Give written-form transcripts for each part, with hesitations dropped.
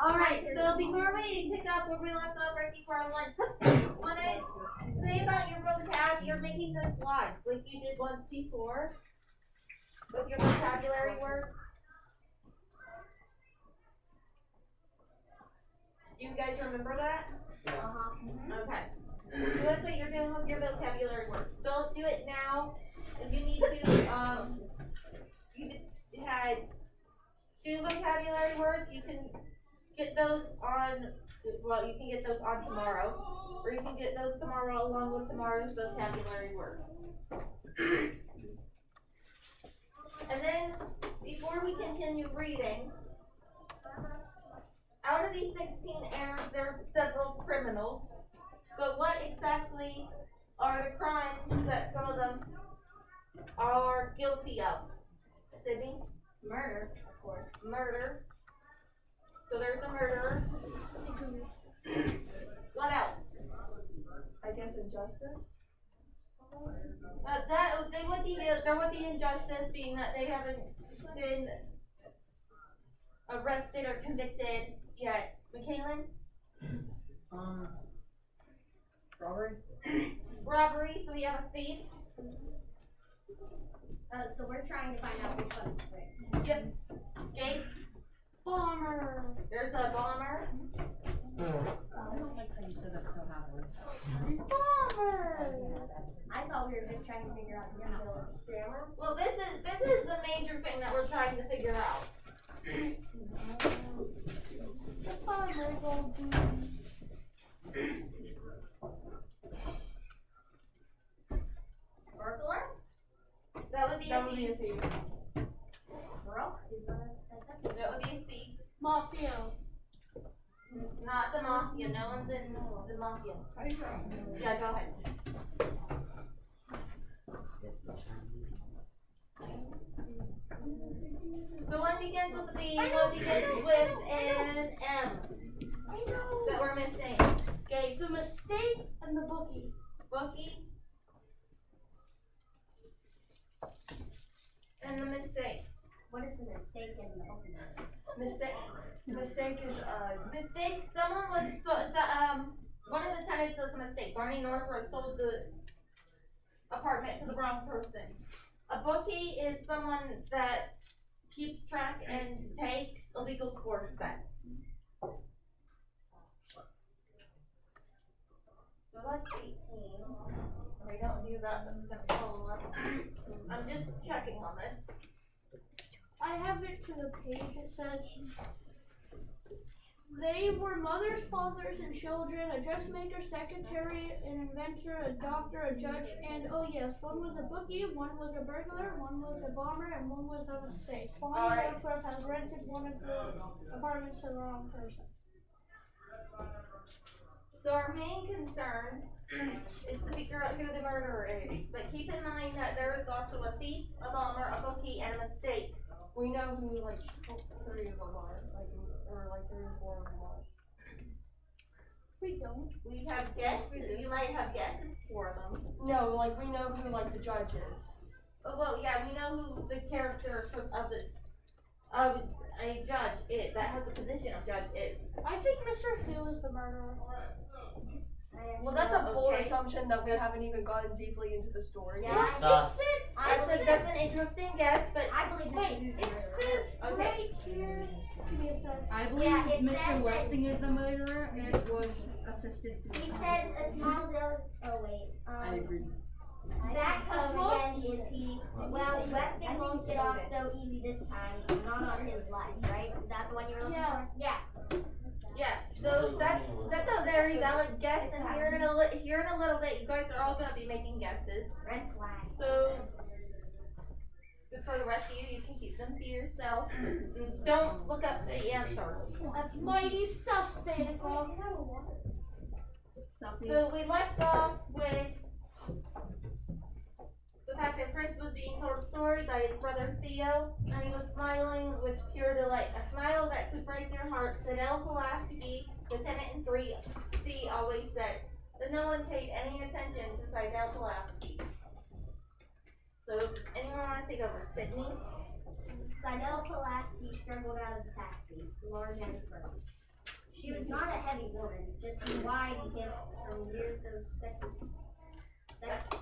Alright, so before we pick up where we left off right before our lunch, wanna say about your vocab, you're making the slides like you did once before with your vocabulary words. You guys remember that? Okay. So that's what you're doing with your vocabulary words. Don't do it now. If you need to, you had 2 vocabulary words, you can get those on, well, you can get those on tomorrow, or you can get those tomorrow along with tomorrow's vocabulary words. And then, before we continue reading, out of these 16 errors, there are several criminals, but what exactly are the crimes that some of them are guilty of? Sydney? Murder, of course. Murder. So there's a murderer. What else? I guess injustice. There would be injustice, being that they haven't been arrested or convicted yet. McKaylin? Robbery? Robbery, so we have a thief. So we're trying to find out which one is which. Yep. Jake? Bomber. There's a bomber. I don't like how you said that so happily. Bomber. I thought we were just trying to figure out your ability. Scammer? Well, this is the major thing that we're trying to figure out. The bomber will be. Burglar? That would be That a would be a thief. thief. Broke? Is that That would be a thief. Mafia. Not the mafia. No one's in the mafia. Yeah, go ahead. So one begins with a B, one begins with an M I know. that we're missing. Okay, The mistake and the bookie. bookie. And the mistake. What is the mistake in the opener? Mistake is, Mistake, someone was, one of the tenants was a mistake. Barney Northrup sold the apartment to the wrong person. A bookie is someone that keeps track and takes illegal sports bets. So that's 18. If we don't do that, that's gonna follow up. I'm just checking on this. I have it to the page. It says they were mothers, fathers, and children, a dressmaker, secretary, an inventor, a doctor, a judge, and oh yes, one was a bookie, one was a burglar, one was a bomber, and one was a mistake. Bonnie Northrup has rented one of the apartments to the wrong person. So our main concern is to figure out who the murderer is. But keep in mind that there is also a thief, a bomber, a bookie, and a mistake. we know who, like, 3 of them are, like, or like 3 or 4 of them are. We don't. We have guesses. You might have guesses for them. No, like, we know who, like, the judge is. Oh, well, yeah, we know who the character of a judge is, that has the position of judge is. I think Mr. Hill is the murderer. Well, that's a bold Okay. assumption that we haven't even gotten deeply into the story. Yeah. Let's Sus. fix it. I That's believe, an interesting guess, but I believe Wait, Mr. it Hughes says Okay. right here. Give me a sec. I believe Yeah, it says Mr. that- Westing is the murderer. It was assisted He suicide. says a small bill. Oh wait. I agree. That A small- again is he. Well, Westing won't get off so easy this time. Not on his life, right? Is that the one you were looking Yeah. for? Yeah. yeah. So that's a very valid guess, and here in a little bit, you guys are all gonna be making guesses. Red flag. So for the rest of you, you can keep them to yourself. Don't look up the answer. That's mighty sus, Danica. Saucy. So we left off with the fact that Chris was being told a story by his brother Theo, and he was smiling with pure delight. A smile that could break your heart. Sidel Pulaski, Lieutenant in 3C, always said, but no one paid any attention to Sidel Pulaski. So, does anyone want to take over? Sydney? Sidel Pulaski struggled out of the taxi. Laura Jennifer. She was not a heavy woman, just wide hip from years of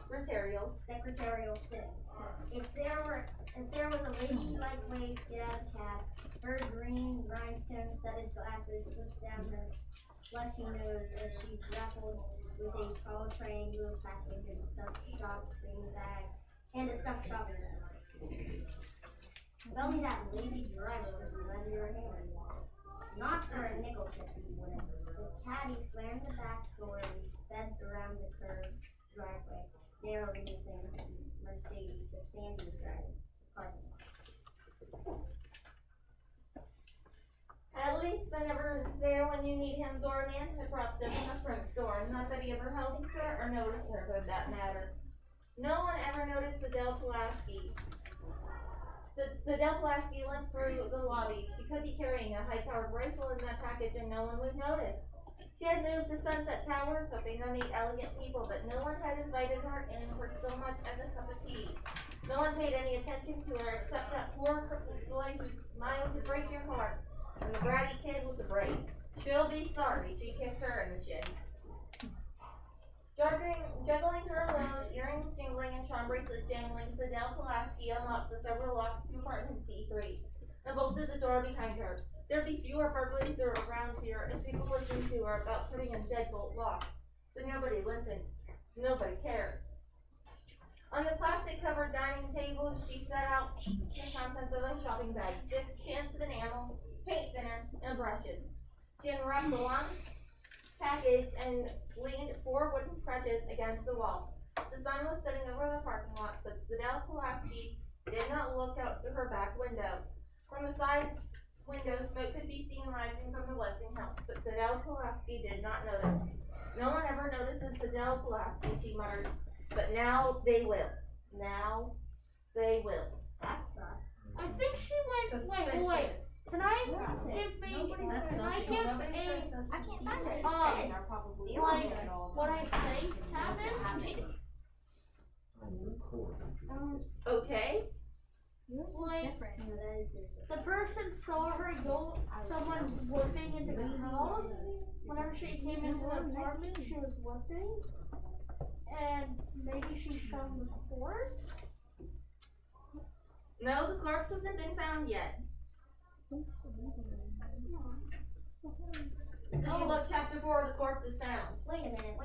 secretarial sitting. If there was a lady lightweight, get out of the cab. Her green rhinestone studded glasses slipped down her fleshy nose as she grappled with a tall triangular package and a stuffed shopping bag. If only that lazy driver would lend her a hand. Not for a nickel tip, he wouldn't. The caddy slammed the back door and sped around the curved driveway, narrowly missing Mercedes that Sandy was driving. Parking lot. At least they're never there when you need him, doorman, who propped up in the front door. Not that he ever held her or noticed her, for that matter. No one ever noticed Sadell Pulaski. Sadell Pulaski went through the lobby. She could be carrying a high-powered rifle in that package and no one would notice. She had moved to Sunset Towers, hoping to meet elegant people, but no one had invited her in for so much as a cup of tea. No one paid any attention to her except that poor crippled boy who smiled to break your heart, and the bratty kid with the braid. She'll be sorry she kicked her in the shin. Juggling her alone, earrings jingling and charm bracelets jangling, Sadell Pulaski unlocked the several locks to apartment C3 and bolted the door behind her. There'd be fewer burglaries around here if people listened to her about putting in deadbolt locks. But nobody listened. Nobody cared. On the plastic-covered dining table, she set out the contents of a shopping bag, 6 cans of enamel, paint thinner, and brushes. She unwrapped the long package and leaned 4 wooden crutches against the wall. The sun was setting over the parking lot, but Sadell Pulaski did not look out through her back window. From the side window, smoke could be seen rising from the Westinghouse, but Sadell Pulaski did not notice. No one ever notices Sadell Pulaski, she muttered, but now they will. Now they will. That's sus. I think she went, wait, can I give me, can I give a, I can't find it. like, what I think happened? Okay. Like, the person saw her go, someone whipping into the house. Whenever she came into the apartment, she was whipping. And maybe she found the corpse? No, the corpse hasn't been found yet. If you look chapter 4, the corpse is found. Wait a minute.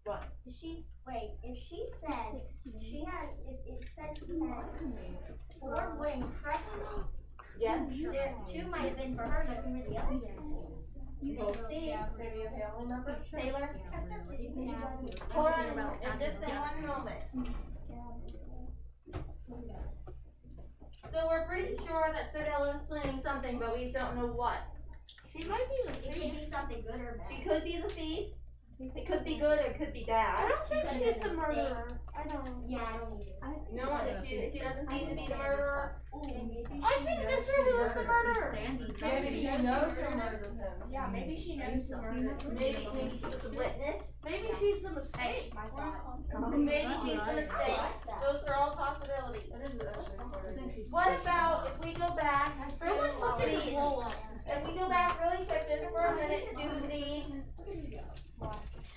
What? If she said she had, it said she had 4 wooden crutches. Yeah. 2 might have been for her, but who were the other 2? We'll see. Maybe a family member? Taylor? Hold on, and just in one moment. So we're pretty sure that Sadell is planning something, but we don't know what. She might be the It could thief. be something good or bad. She could be the thief. It could be good, it could be I bad. don't think she's the murderer. I don't. Yeah, I don't either. No one, she doesn't seem to be the murderer. I think Mr. Who is the murderer. Maybe she knows who murdered him. Yeah, maybe she knows the murder. Maybe she was a witness. Maybe she's the mistake. Maybe she's the mistake. Those are all possibilities. What about if we go back to Everyone's looking to the, blow up. if we go back really quick just for a minute to the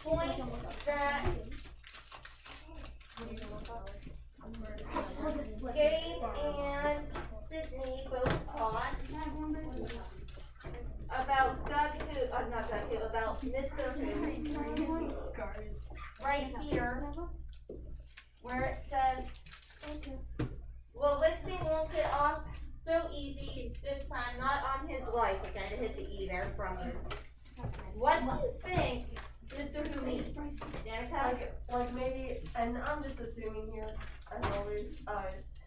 point that Gabe and Sydney both thought about Doug Who, not Doug Who, about Mr. Who. Right here, where it says, well, listing won't get off so easy this time, not on his life. I kinda hit the E there from you. What do you think Mr. Who means? Danica? Like maybe, and I'm just assuming here, as always,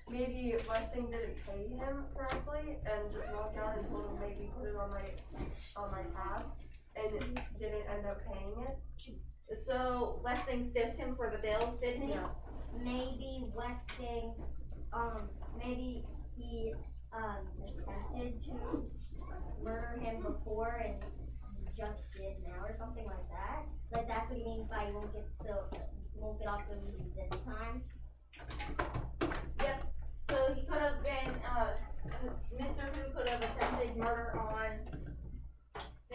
maybe Westing didn't pay him correctly and just walked out and told him maybe put it on my tab and didn't end up paying it. So Westing stiffed him for the bill, Sydney? Yeah. Maybe Westing, maybe he, attempted to murder him before and just did now or something like that. Like that's what he means by you won't get off so easy this time. Yep. So he could have been, Mr. Who could have attempted murder on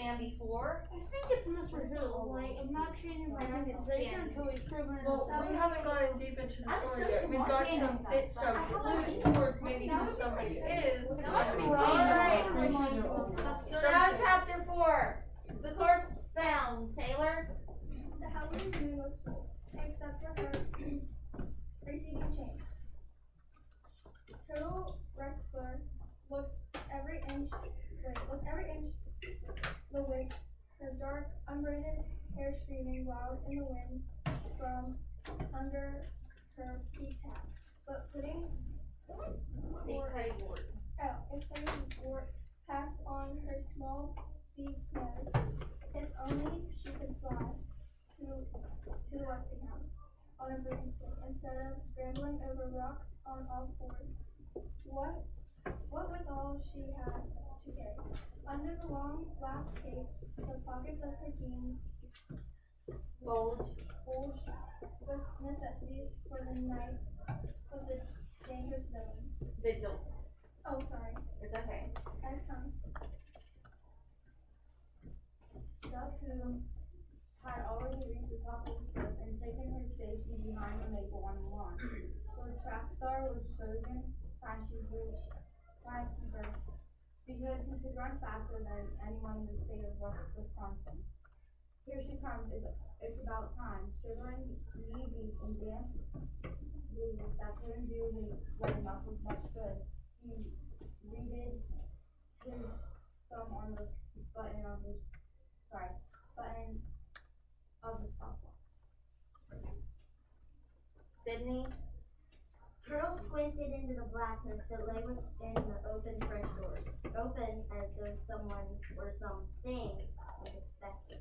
man before? I think it's Mr. Hill. Like, I'm not changing my accusation until he's proven Well, innocent. we haven't gotten deep into the I'm story so yet. We've smart. got Janice, some clues towards maybe who somebody is. but somebody Alright. Right. So now chapter 4. The corpse found. Taylor? The Halloween moon was full, except for her receiving change. Turtle Rexler looked every inch the witch, her dark, unbraided hair streaming wild in the wind from under her peak cap. But putting wart passed on her small beaked nose. If only she could fly to the Westinghouse on a broomstick instead of scrambling over rocks on all fours. What with all she had to carry? Under the long black cape, the pockets of her jeans bulged with necessities for the night of the dangerous villain. Vigil. Oh, sorry. It's okay. I've come. Doug, who had already reached the top of the cliff and taken his station behind the maple on the lawn. The track star was chosen timekeeper because he could run faster than anyone in the state of Wisconsin. Here she comes, it's about time. Shivering, knee-deep in damp blues that couldn't do his leg muscles much good. He reeded his thumb on the button of the stopwatch. Sydney? Turtle squinted into the blackness that lay within the open French doors. Open as though someone or something was expected.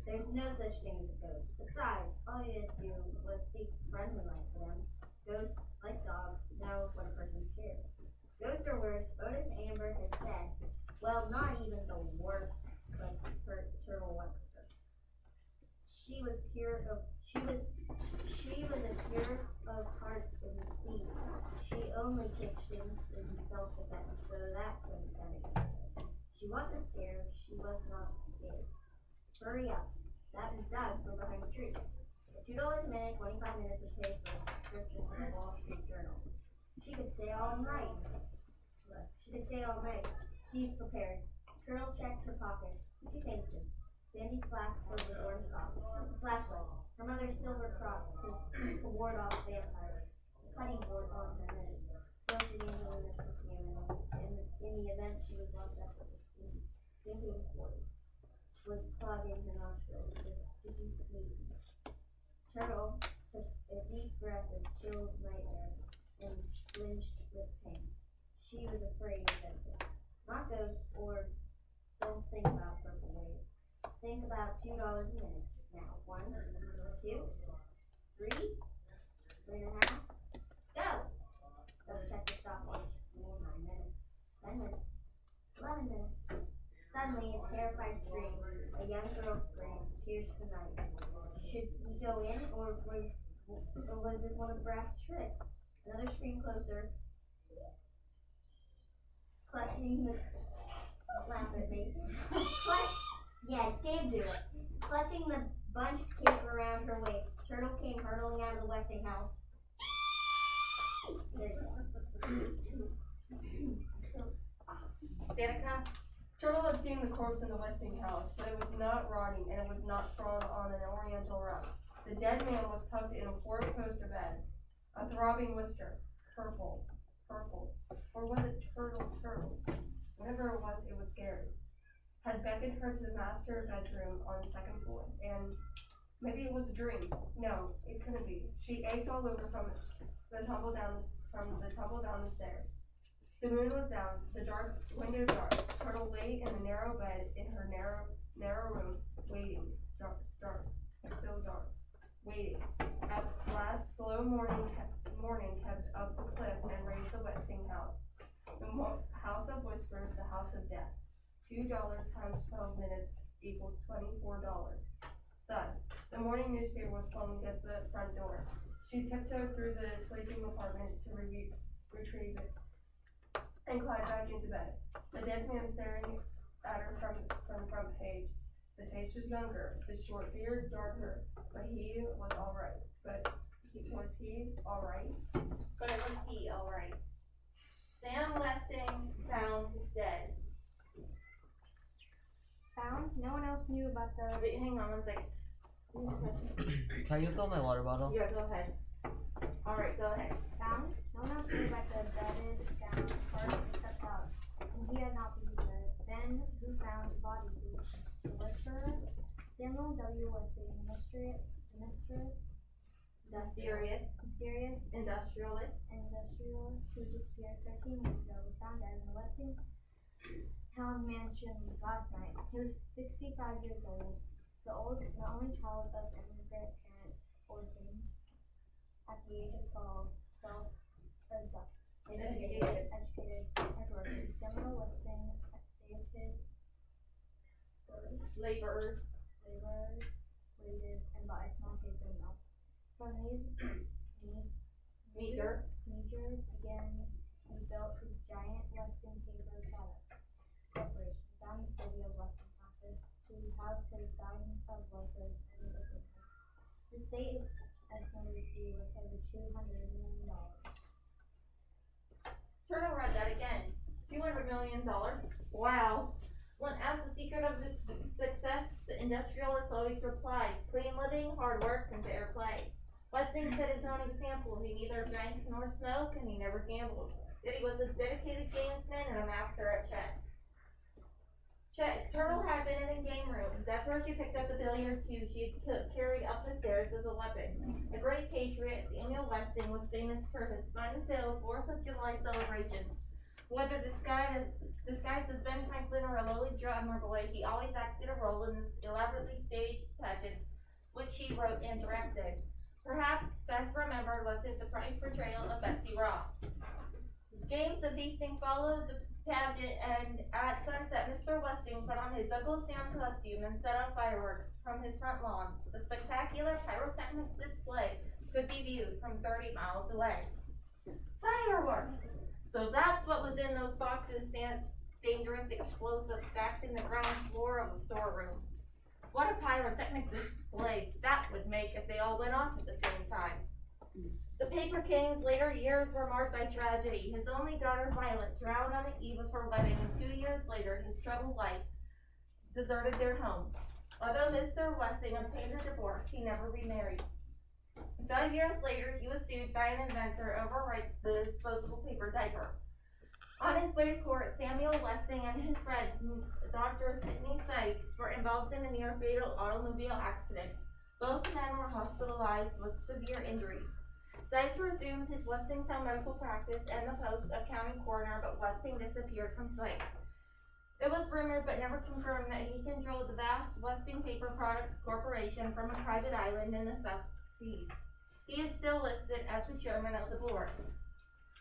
There's no such thing as a ghost. Besides, all you had to do was speak friendly-like to them. Ghosts, like dogs, know when a person's scared. Ghost or worse, Otis Amber had said, well, not even the worst, but for Turtle Wexler. She was a pure of heart and feet. She only kicked things in self-defense, so that couldn't benefit. She wasn't scared, she was not scared. Hurry up. That was Doug from behind the tree. $2 a minute, 25 minutes would pay for a subscription to the Wall Street Journal. She could stay all night. She's prepared. Turtle checked her pocket. She's anxious. Sandy's flask filled with orange coffee. Flashlight. Her mother's silver cross to ward off vampires. Cutting board on her knee. Soaked in Angelina's perfume, and in the event she was locked up with a stinking cord. Was clogging her nostrils with sticky sweet. Turtle took a deep breath of chilled night air and flinched with pain. She was afraid of dentists. Not ghosts or don't think about purple waves. Think about $2 a minute. Now, 1, 2, 3, 3.5, go! Double check the stopwatch. 9 minutes, 10 minutes, 11 minutes. Suddenly, a terrified scream, a young girl's scream, pierced the night. Should we go in, or was this one of the brass tricks? Another scream closer. Clutching the... Laugh at me. Yeah, Dave do it. Clutching the bunch cape around her waist, Turtle came hurtling out of the Westinghouse. Danica? Turtle had seen the corpse in the Westinghouse, but it was not rotting and it was not sprawled on an oriental rug. The dead man was tucked in a four-poster bed, a throbbing blister, purple, or was it turtle? Whatever it was scary. Had beckoned her to the master bedroom on the second floor, and maybe it was a dream. No, it couldn't be. She ached all over from the tumble down the stairs. The moon was down, the window dark. Turtle lay in the narrow bed in her narrow room, waiting. Still dark. Waiting. At last, slow morning kept up the cliff and raised the Westinghouse. The house of whispers, the house of death. $2 times 12 minutes equals $24. Thud. The morning newspaper was flung against the front door. She tiptoed through the sleeping apartment to retrieve it and climbed back into bed. The dead man staring at her from front page. The face was younger, the short beard darker, but he was alright. Was he alright? But it was he, alright. Sam Westing found dead. Found? No one else knew about the. Wait, hang on 1 second. Can you fill my water bottle? Yeah, go ahead. Alright, go ahead. Found? No one else knew about the bedded down part except Alex, and he had not been there. Then, who found the body? The whisperer? Samuel W. was the mysterious Industrialist. industrialist who disappeared 13 years ago was found dead in the Westinghouse mansion last night. He was 65 years old, the only child of immigrant parents, orphaned at the age of 12, educated hardworking. Samuel Westing saved his Laborers. wages and bought a small paper mill. From these Meager. begins, he built his giant Westing Paper Products Corporation down the city of Westinghouse to house his thousands of workers and businesses. The state is estimated to be worth over $200 million. Turtle read that again. $200 million? Wow. When asked the secret of the success, the industrialist always replied, clean living, hard work, and fair play. Westing set his own example. He neither drank nor smoked, and he never gambled. Yet he was a dedicated gamesman and a master at chess. Turtle had been in the game room. That's where she picked up the billiard cue she had carried up the stairs as a weapon. A great patriot, Samuel Westing was famous for his fun-filled 4th of July celebrations. Whether disguised as Ben Franklin or a lowly drummer boy, he always acted a role in this elaborately staged pageant, which he wrote and directed. Perhaps best remembered was his surprise portrayal of Betsy Ross. Games of feasting followed the pageant, and at sunset, Mr. Westing put on his Uncle Sam costume and set off fireworks from his front lawn. The spectacular pyrotechnic display could be viewed from 30 miles away. Fireworks! So that's what was in those boxes, dangerous explosives stacked in the ground floor of the storeroom. What a pyrotechnic display that would make if they all went off at the same time. The Paper King's later years were marked by tragedy. His only daughter, Violet, drowned on the eve of her wedding, and 2 years later, his troubled life deserted their home. Although Mr. Westing obtained a divorce, he never remarried. 5 years later, he was sued by an inventor over rights to the disposable paper diaper. On his way to court, Samuel Westing and his friend, Dr. Sidney Sykes, were involved in a near-fatal automobile accident. Both men were hospitalized with severe injuries. Sykes resumed his Westinghouse medical practice and the post of county coroner, but Westing disappeared from sight. It was rumored, but never confirmed, that he controlled the vast Westing Paper Products Corporation from a private island in the South Seas. He is still listed as the chairman of the board.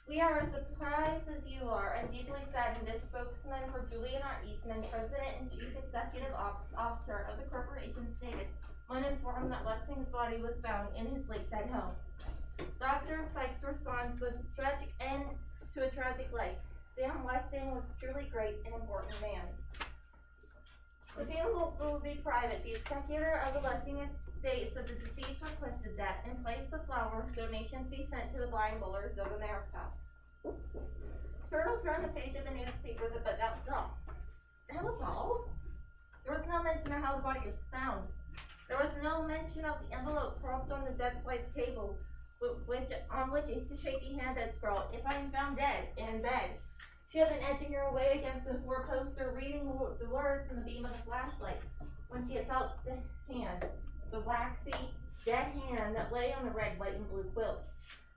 We are as surprised as you are and deeply saddened as spokesman for Julian R. Eastman, President and Chief Executive Officer of the corporation, stated when informed that Westing's body was found in his lakeside home. Dr. Sykes' response was a tragic end to a tragic life. Sam Westing was a truly great and important man. The funeral will be private. The executor of the Westing estate said the deceased requested that, in place of flowers, donations be sent to the Blind Bowlers of America. Turtle turned the page of the newspaper, but that was all. That was all? There was no mention of how the body was found. There was no mention of the envelope propped on the bedside table, on which a shaky hand had scrawled, "If I am found dead, in bed." She had been edging her way against the four-poster, reading the words in the beam of the flashlight, when she had felt the hand, the waxy, dead hand that lay on the red, white, and blue quilt.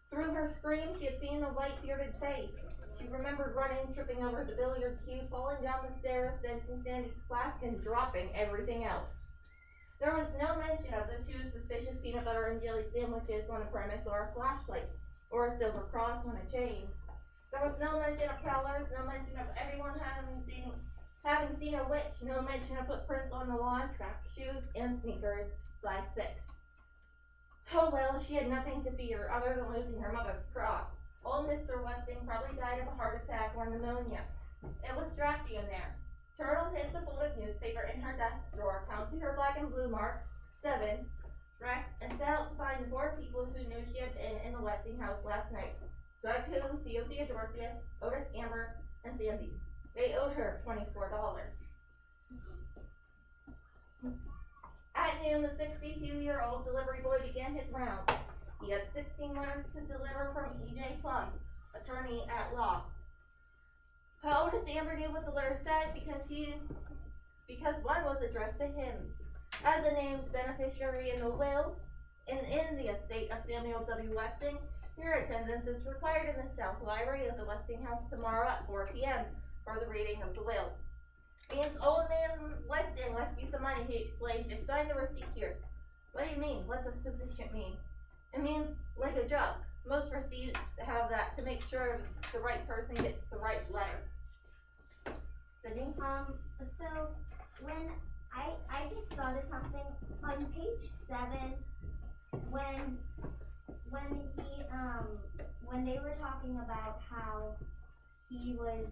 Through her scream, she had seen the white, bearded face. She remembered running, tripping over the billiard cue, falling down the stairs, dancing Sandy's flask, and dropping everything else. There was no mention of the 2 suspicious peanut butter and jelly sandwiches on the premise, or a flashlight, or a silver cross on a chain. There was no mention of prowlers, no mention of anyone having seen a witch, no mention of footprints on the lawn, track shoes, and sneakers, size 6. Oh well, she had nothing to fear other than losing her mother's cross. Old Mr. Westing probably died of a heart attack or pneumonia. It was drafty in there. Turtle hid the folded newspaper in her her desk drawer, counted her black and blue marks, 7, dressed, and set out to find the 4 people who knew she had been in the Westinghouse last night. Doug Who, Theo Theodorus, Otis Amber, and Sandy. They owed her $24. At noon, the 62-year-old delivery boy began his rounds. He had 16 letters to deliver from E.J. Plum, attorney at law. How Otis Amber knew what the letter said because one was addressed to him. As a named beneficiary in the will, in the estate of Samuel W. Westing, your attendance is required in the South Library of the Westinghouse tomorrow at 4 p.m. for the reading of the will. Means old man Westing left you some money, he explained. Just sign the receipt here. What do you mean? What does position mean? It means like a job. Most receipts have that to make sure the right person gets the right letter. Sydney? So when I just thought of something on page 7 when they were talking about how he was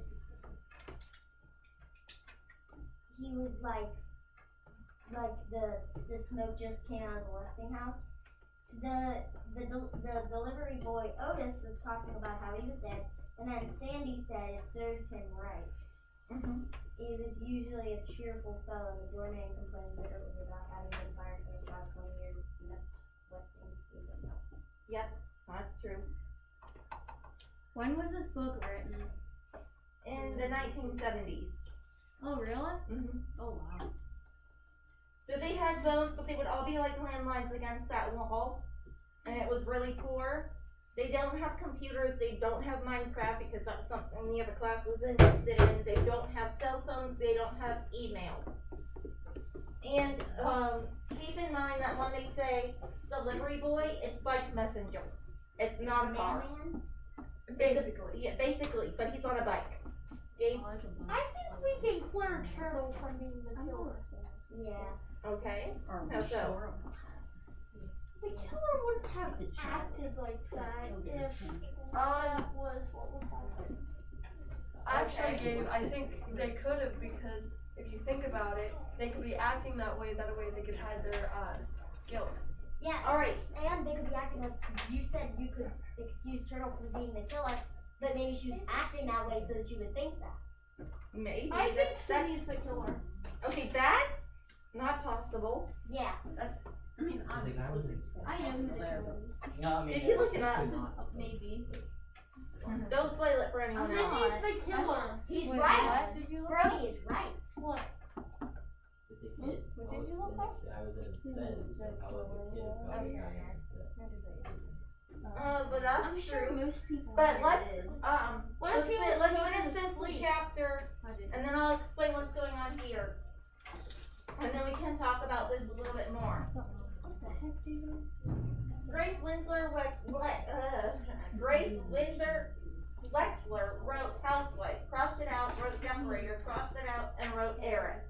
like the smoke just came out of the Westinghouse. The delivery boy Otis was talking about how he was dead, and then Sandy said it serves him right. He was usually a cheerful fellow. The doorman complained bitterly about having been fired for his job 20 years in the Westinghouse. Yep, that's true. When was this book written? In the 1970s. Oh, really? Oh, wow. So they had phones, but they would all be like landlines against that wall, and it was really poor. They don't have computers, they don't have Minecraft because that's something the other class was interested in. They don't have cell phones, they don't have email. And keep in mind that when they say delivery boy, it's bike messenger. It's not a car. Basically, yeah, basically, but he's on a bike. Gabe? I think we can clear Turtle from being the killer. Yeah. Okay. Are we How so? sure? The killer wouldn't have acted like that if that was what was happening. Actually, Okay. Gabe, I think they could have, because if you think about it, they could be acting that way they could hide their guilt. Yeah. Alright. And they could be acting like you said you could excuse Turtle from being the killer, but maybe she was acting that way so that you would think that. Maybe. I think That's- Sydney's the killer. Okay, that's not possible. Yeah. I mean, I know who the killer is. No, I mean, Did you look it up? could not. Maybe. Don't spoil it for anyone else. Sydney's the killer. He's Wait, right. what? Did you look Brody is right. What? What did you look up? I was in bed, so I was a kid. Probably not But that's I'm true. sure most people But let's did. What if he was let's going finish to this sleep? chapter, I did. and then I'll explain what's going on here, and then we can talk about this a little bit more. What the heck do you Grace Winsler Wexler wrote housewife, crossed it out, wrote separator, crossed it out, and wrote heiress.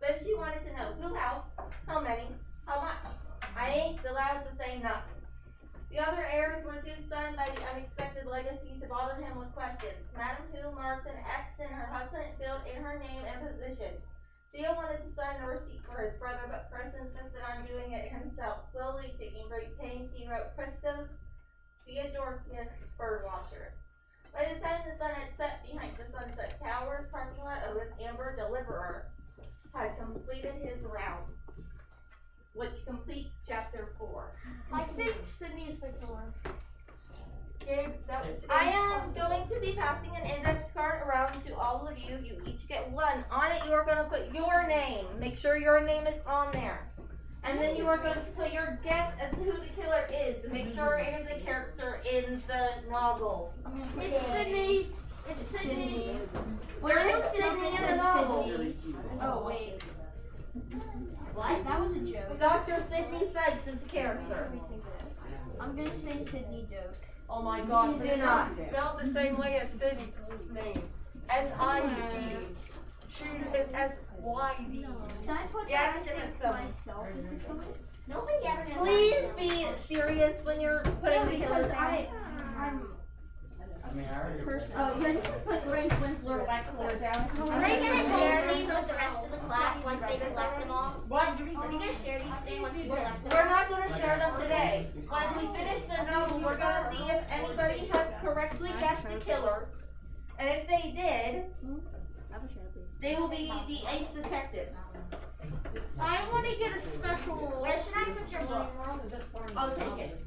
Then she wanted to know who house, how many, how much. I ain't allowed to say nothing. The other heirs were too stunned by the unexpected legacy to bother him with questions. Madam Who marked an X in her husband filled in her name and position. Theo wanted to sign the receipt for his brother, but Chris insisted on doing it himself. Slowly, taking great pains, he wrote Christos Theodorus Birdwatcher. By the time the sun had set behind the Sunset Towers parking lot, Otis Amber, deliverer, had completed his rounds, which completes chapter 4. I think Sydney's the killer. Gabe, that was I am impossible. going to be passing an index card around to all of you. You each get one. On it, you are going to put your name. Make sure your name is on there. And then you are going to put your guess as to who the killer is. To make sure it is a character in the novel. It's Sydney. It's Sydney. There is Sydney in the novel. Oh, wait. What? That was a joke. Dr. Sidney Sykes is a character. I'm gonna say Sydney Doak. Oh my god, Do it's not. spelled the same way as Sydney's name. S-I-D. Shoot is S-Y-D. Can I put Yeah, that it's different as spelling. myself as the killer? Nobody ever knows. Please be serious when you're putting the killer Because down. I'm I mean, I already. person. Oh, then you can put Grace Winsler Wexler down. Are they gonna share these with the rest of the class once they Are we gonna share these today once you collect them? We're not gonna share them today. When we finish the novel, we're gonna see if anybody has correctly guessed the killer. And if they did, they will be the ace detectives. I want to get a special. Where should I put your book? I'll take it.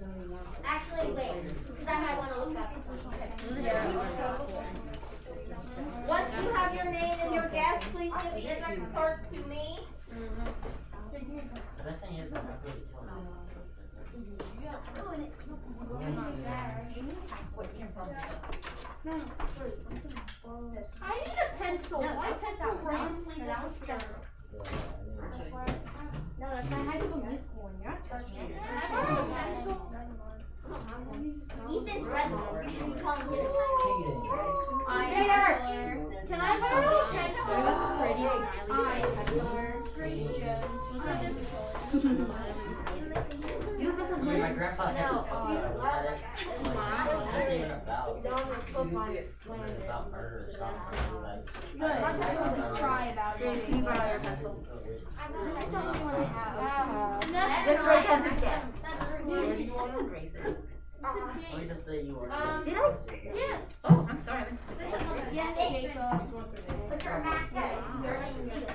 Actually, wait, because I might want to look up something. Once you have your name and your guess, please give the index cards to me. The best thing is, I'm not really telling I need a pencil. My pencil ran. No, that's my high school musical one. You're not touching it. I want a pencil. Ethan's red one. You should be calling him a Can I borrow a pencil? Grace Jones. I mean, my grandpa had this pathetic. It's even about. It was about murder or something. Good. I would cry about it. This is the only one I have. That's right. That's Let me just say you were. Yes. Oh, I'm sorry. Yes, Jacob. Put your mask on. Let's see it.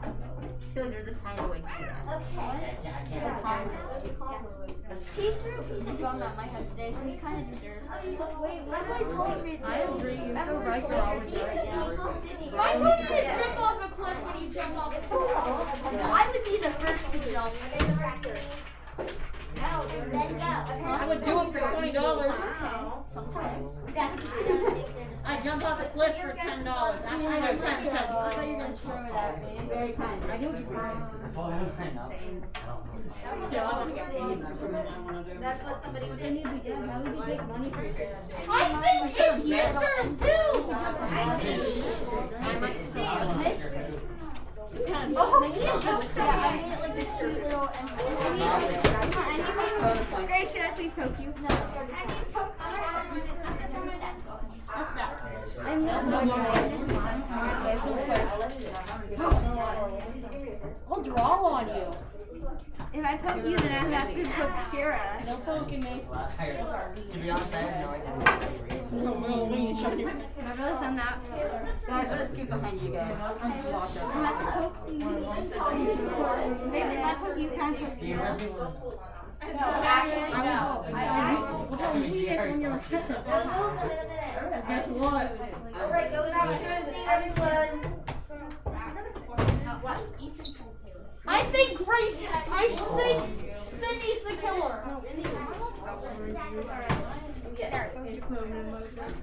I feel like there's a time away from that. Okay. I can't. He threw a piece of gum at my head today, so he kind of deserves it. Wait, what am I telling me? I agree. You're so right. You're always right. I told you to jump off a cliff when you jumped off a cliff. I would be the first to jump. No, then go. I would do it for $20. Okay. Sometimes. I jump off a cliff for $10. Actually, no, 10 cents. I thought you were gonna throw it at me. Very kind. I knew you were. If I had my notes, I don't know. Still, I'm gonna get paid for something I wanna do. That's what somebody did. I think it's your turn too. I might stay on This. Depends. Oh, I made it like this cute little Grace, can I please poke you? No. What's that? I'm not. I'll draw on you. If I poke you, then I have to poke Kira. No poking me. To be honest, I have no idea. No, we ain't showing you. My brother's done that. Guys, I'm gonna scoot behind you guys. I'm just locked I up. have to poke you. Basically, if I poke you, can I poke Do you you? really want to? We'll go when you're like this. We'll move them in a minute. Guess what? Alright, going out here and see everyone. I think Grace. I think Sydney's the killer.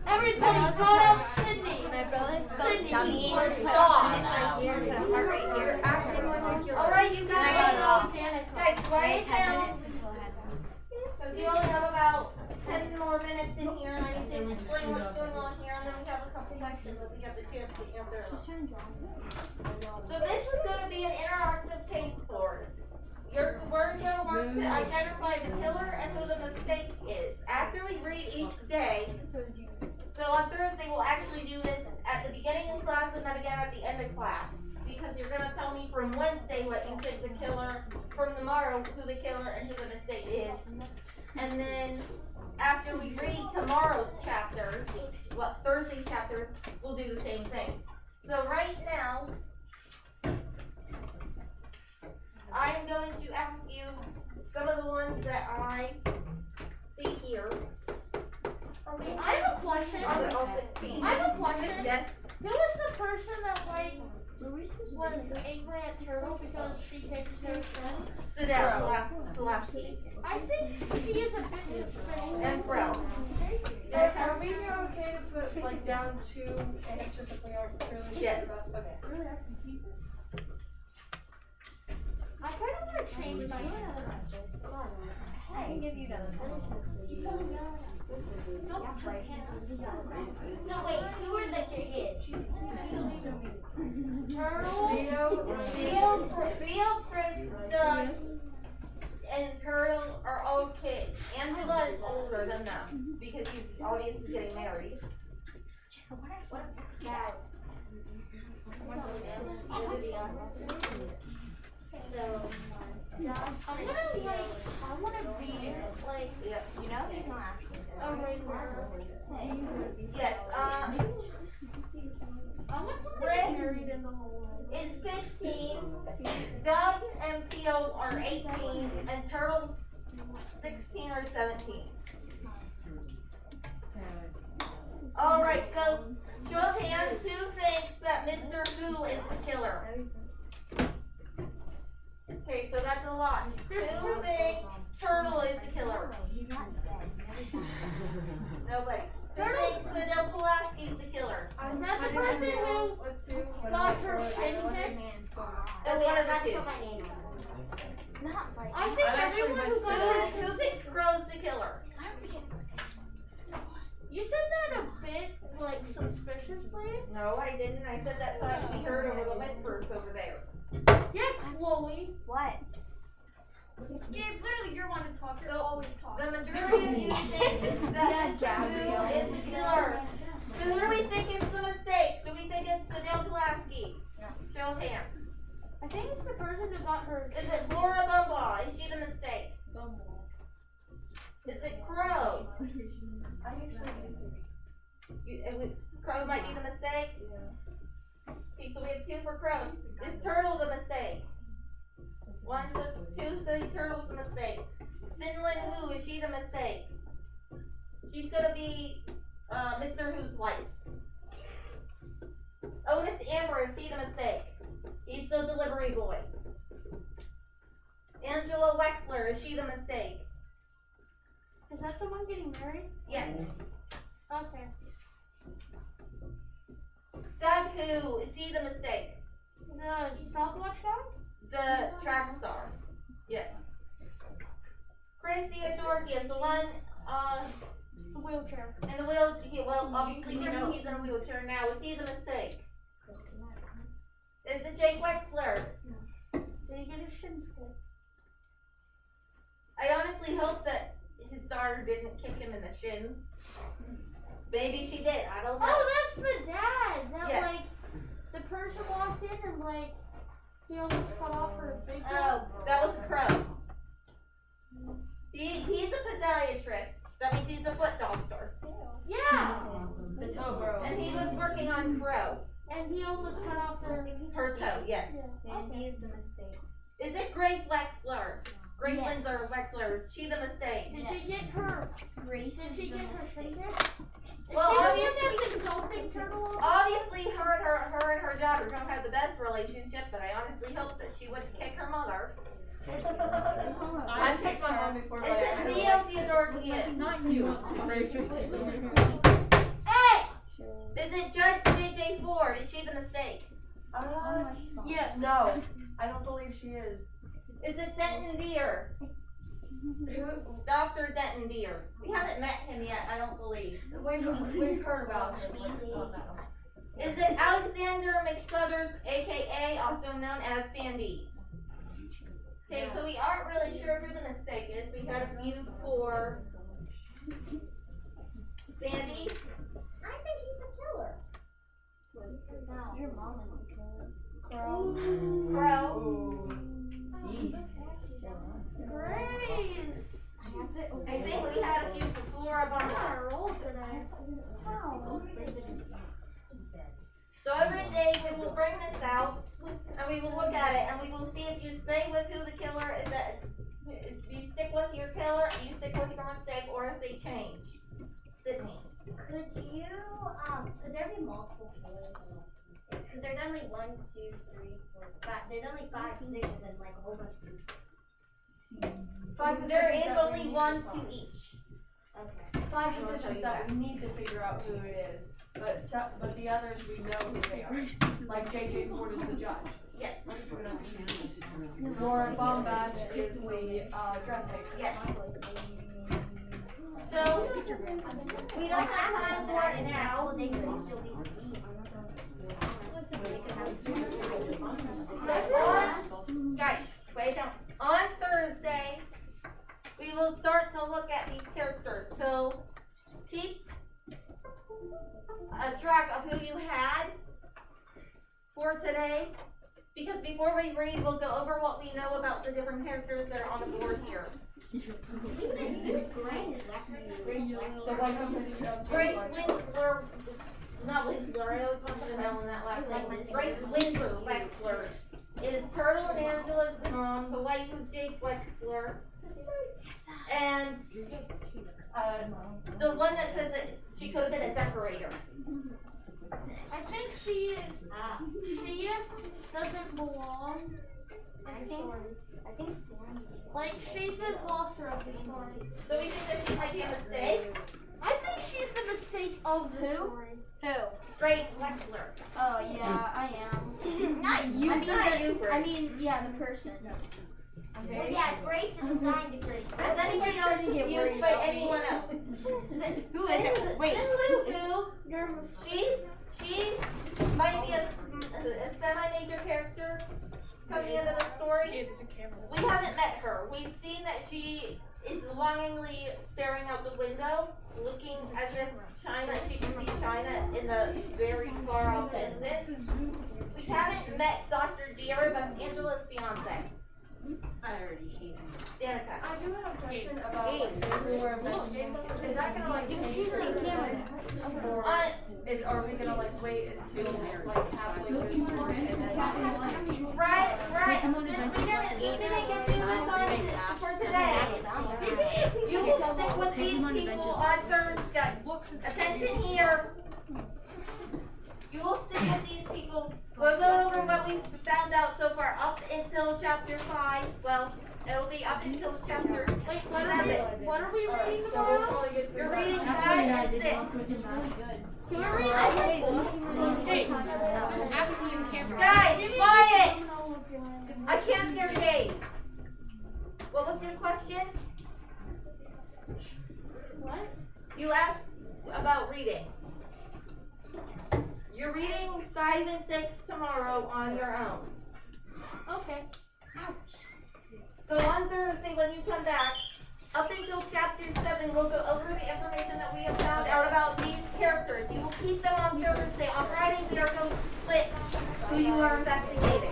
Everybody call out Sydney. My brother spelled Sydney. dummy. Stop. And it's right here, put a heart right here. Alright, you And I got it all. guys, quiet down. Because we only have about 10 more minutes in here, and I need to explain what's going on here, and then we have a couple questions that we have the chance to answer. So this is going to be an interactive case board. We're going to work to identify the killer and who the mistake is. After we read each day, so on Thursday we'll actually do this at the beginning of class and then again at the end of class. Because you're going to tell me from Wednesday what you think the killer, from tomorrow who the killer and who the mistake is. And then after we read tomorrow's chapters, Thursday's chapters, we'll do the same thing. So right now, I am going to ask you some of the ones that I see here. I have a question. Are they all 16? I have a question. Yes. Who was the person that like was angry at Turtle because she takes their friend? Sit down, the last seat. I think she is a bit suspicious. And Bro. Are we okay to put like down 2 answers if we are truly sure Yes. about? Okay. I kind of want to change my answer. I can give you another. So wait, who are the kids? Turtle. Theo, Chris, Doug, and Turtle are all kids. Angela is older than them because she's obviously getting married. So, I wanna be like you know he's not actually a regular. Yes, I want someone to Rick get married in the whole life. is 15, Doug and Theo are 18, and Turtle's 16 or 17. Alright, so show of hands, who thinks that Mr. Who is the killer? Okay, so that's a lot. Who thinks Turtle is the killer? He's not dead. Nobody. Who thinks Adele Pulaski is the killer? Is that the person who got her shin fixed? That's one of the That's two. what my name is. Not right. I think everyone who got Who thinks Crow's the killer? You said that a bit like suspiciously. No, I didn't. I said that so I could be heard over the whispers over there. Yeah, Chloe. What? Gabe, literally, you're one to talk. You're So, always talking. The majority of you think that Mr. Who is the killer. So who do we think is the mistake? Do we think it's Adele Pulaski? Show of hands. I think it's the person who got her. Is it Laura Bumbaugh? Is she the mistake? Is it Crow? I actually Crow might be the mistake? Okay, so we have 2 for Crow. Is Turtle the mistake? 1 says 2 says Turtle's the mistake. Cinlin Who, is she the mistake? She's gonna be Mr. Who's wife. Otis Amber, is he the mistake? He's the delivery boy. Angela Wexler, is she the mistake? Is that the one getting married? Yes. Okay. Doug Who, is he the mistake? The stopwatch guy? The track star. Yes. Chris Theodorki is the one The wheelchair. in the well, obviously we know he's in a wheelchair now. Is he the mistake? Is it Jake Wexler? Did he get his shins kicked? I honestly hope that his daughter didn't kick him in the shins. Maybe she did, I don't know. Oh, that's the dad. That Yes. like the person walked in and like he almost cut off her big toe. Oh, that was Crow. He's a podiatrist. That means he's a foot doctor. Yeah. the toe bro. And he was working on Crow. And he almost cut off Her toe, yes. And he is the mistake. Is it Grace Wexler? Grace Yes. Windsor Wexler, is she the mistake? Did she get her? Grace Did is she the get her mistake. finger? Is Well, she the one obviously- that's insulting Turtle? Obviously, her and her daughter don't have the best relationship, but I honestly hope that she wouldn't kick her mother. I picked my mom before. Is it Theo Theodorkian? Not you. Hey! Is it Judge J.J. Ford? Is she the mistake? Yes. No, I don't believe she is. Is it Denton Deere? Dr. Denton Deere. We haven't met him yet, I don't believe. We've heard about him. Is it Alexander McSuthers, aka also known as Sandy? Okay, so we aren't really sure who the mistake is. We had a few for Sandy. I think he's the killer. Your mom is the killer. Crow. Grace! I think we had a few for Flora I'm Bumble. on a roll today. So every day we will bring this out and we will look at it and we will see if you stay with who the killer is. That if you stick with your killer, you stick with your mistake, or if they change. Sydney. Could there be multiple killers in like because there's only 1, 2, 3, 4, 5. There's only 5 positions and like a whole bunch of people. There is only 1 to each. Okay. 5 positions that we need to figure out who it is, but the others we know who they are. Like J.J. Ford is the judge. Yes. Laura Bombach is the dressmaker. Yes. So we don't have time for it now. Well, they could still be the lead. Guys, wait down. On Thursday, we will start to look at these characters. So keep a track of who you had for today. because before we read, we'll go over what we know about the different characters that are on the board here. Who's Grace? Grace The one who Grace Winsler, not Winsler, I always want to put an L in that last name. Grace Winsler Wexler is Turtle and Angela's mom, the wife of Jake Wexler. And the one that says that she could have been a decorator. I think she doesn't belong. I think Like, she's the imposter of the story. So we think that she might be a mistake. I think she's the mistake of the story. Who? Grace Wexler. Oh, yeah, I am. Not you. Not you, Grace. I mean, yeah, the person. Well, yeah, Grace is assigned to Grace. Has anybody else used by anyone else? Who is it? Wait. Lulu, she might be a semi-major character coming into the story. We haven't met her. We've seen that she is longingly staring out the window, looking as if she can see China in the very far off distance. We haven't met Dr. Deere, but Angela's fiance. I already hate him. Danica. I do have a question about like this. Is that gonna like change or or are we gonna like wait until like halfway through the story and then Right. Since we didn't get through this on for today, you will stick with these people on Thursday. Attention here. You will stick with these people. We'll go over what we found out so far up until chapter 5. Well, it'll be up until chapter 7. Wait, what are we reading so we'll tomorrow? probably get through You're that. reading 5 and 6. Can we read Guys, quiet! I can't hear Dave. What was your question? What? You asked about reading. You're reading 5 and 6 tomorrow on your own. Okay. So on Thursday when you come back, up until chapter 7, we'll go over the information that we have found out about these characters. You will keep them on Thursday. On Friday, we are going to split who you are investigating.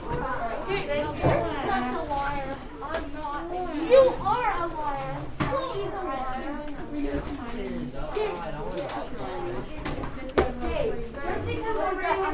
You're such a liar. I'm not. You are a liar. Please, a liar. Just because we're reading